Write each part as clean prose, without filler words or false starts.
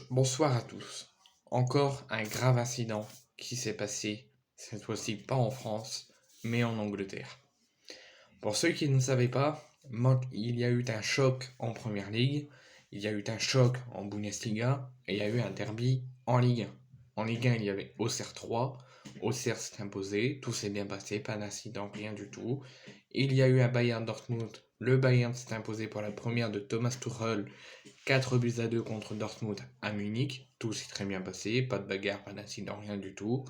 Bonsoir à tous. Encore un grave incident qui s'est passé, cette fois-ci pas en France, mais en Angleterre. Pour ceux qui ne savaient pas, il y a eu un choc en Première Ligue, il y a eu un choc en Bundesliga, et il y a eu un derby en Ligue 1. En Ligue 1, il y avait Auxerre 3, Auxerre s'est imposé, tout s'est bien passé, pas d'incident, rien du tout. Il y a eu un Bayern Dortmund, le Bayern s'est imposé pour la première de Thomas Tuchel, 4 buts à 2 contre Dortmund à Munich, tout s'est très bien passé, pas de bagarre, pas d'incident, rien du tout.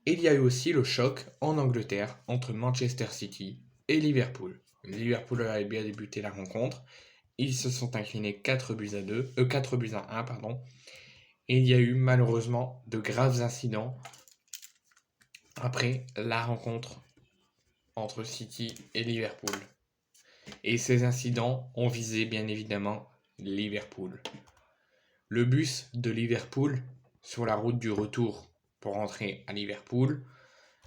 Il y a eu aussi le choc en Angleterre entre Manchester City et Liverpool. Liverpool avait bien débuté la rencontre, ils se sont inclinés 4 buts à 1, pardon. Et il y a eu malheureusement de graves incidents après la rencontre entre City et Liverpool. Et ces incidents ont visé bien évidemment Liverpool. Le bus de Liverpool, sur la route du retour pour rentrer à Liverpool,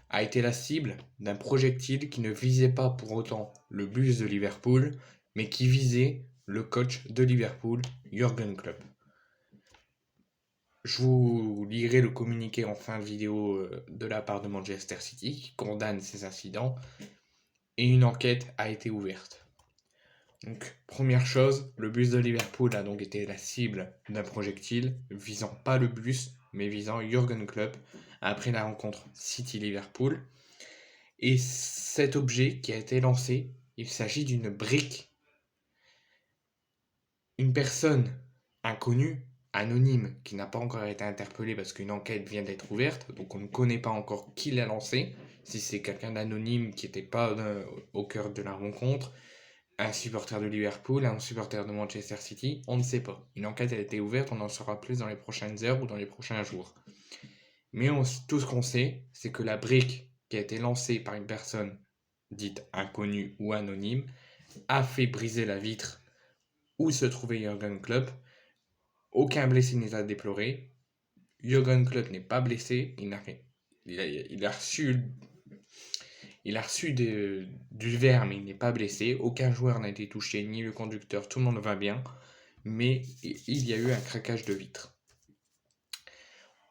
a été la cible d'un projectile qui ne visait pas pour autant le bus de Liverpool, mais qui visait le coach de Liverpool, Jürgen Klopp. Je vous lirai le communiqué en fin de vidéo de la part de Manchester City qui condamne ces incidents et une enquête a été ouverte. Donc, première chose, le bus de Liverpool a donc été la cible d'un projectile visant pas le bus, mais visant Jürgen Klopp après la rencontre City-Liverpool. Et cet objet qui a été lancé, il s'agit d'une brique. Une personne inconnue, anonyme, qui n'a pas encore été interpellée parce qu'une enquête vient d'être ouverte, donc on ne connaît pas encore qui l'a lancé, si c'est quelqu'un d'anonyme qui n'était pas au cœur de la rencontre, un supporter de Liverpool, un supporter de Manchester City, on ne sait pas. Une enquête a été ouverte, on en saura plus dans les prochaines heures ou dans les prochains jours. Mais tout ce qu'on sait, c'est que la brique qui a été lancée par une personne dite inconnue ou anonyme a fait briser la vitre où se trouvait Jürgen Klopp. Aucun blessé n'est à déplorer. Jürgen Klopp n'est pas blessé, il a reçu du verre, mais il n'est pas blessé. Aucun joueur n'a été touché, ni le conducteur, tout le monde va bien. Mais il y a eu un craquage de vitre.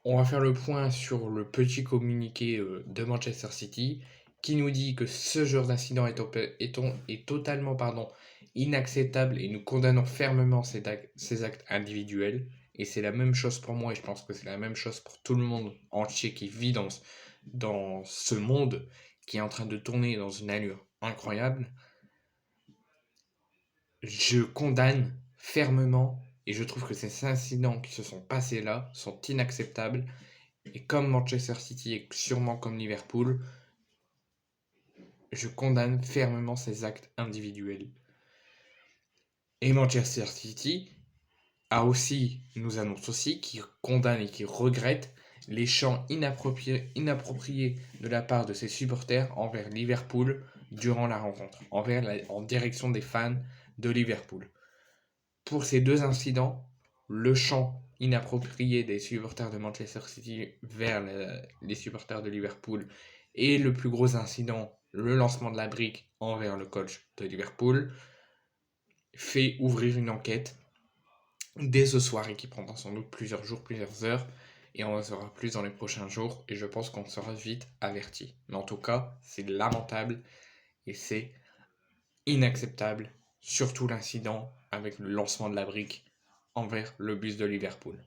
On va faire le point sur le petit communiqué de Manchester City qui nous dit que ce genre d'incident est totalement inacceptable et nous condamnons fermement ces actes individuels. Et c'est la même chose pour moi et je pense que c'est la même chose pour tout le monde entier qui vit dans ce monde qui est en train de tourner dans une allure incroyable. Je condamne fermement et je trouve que ces incidents qui se sont passés là sont inacceptables. Et comme Manchester City et sûrement comme Liverpool, je condamne fermement ces actes individuels. Et Manchester City nous annonce aussi qu'il condamne et qu'il regrette les chants inappropriés de la part de ses supporters envers Liverpool durant la rencontre, en direction des fans de Liverpool. Pour ces deux incidents, le chant inapproprié des supporters de Manchester City vers les supporters de Liverpool et le plus gros incident, le lancement de la brique envers le coach de Liverpool, fait ouvrir une enquête dès ce soir et qui prendra sans doute plusieurs jours, plusieurs heures, et on en saura plus dans les prochains jours, et je pense qu'on sera vite averti. Mais en tout cas, c'est lamentable et c'est inacceptable, surtout l'incident avec le lancement de la brique envers le bus de Liverpool.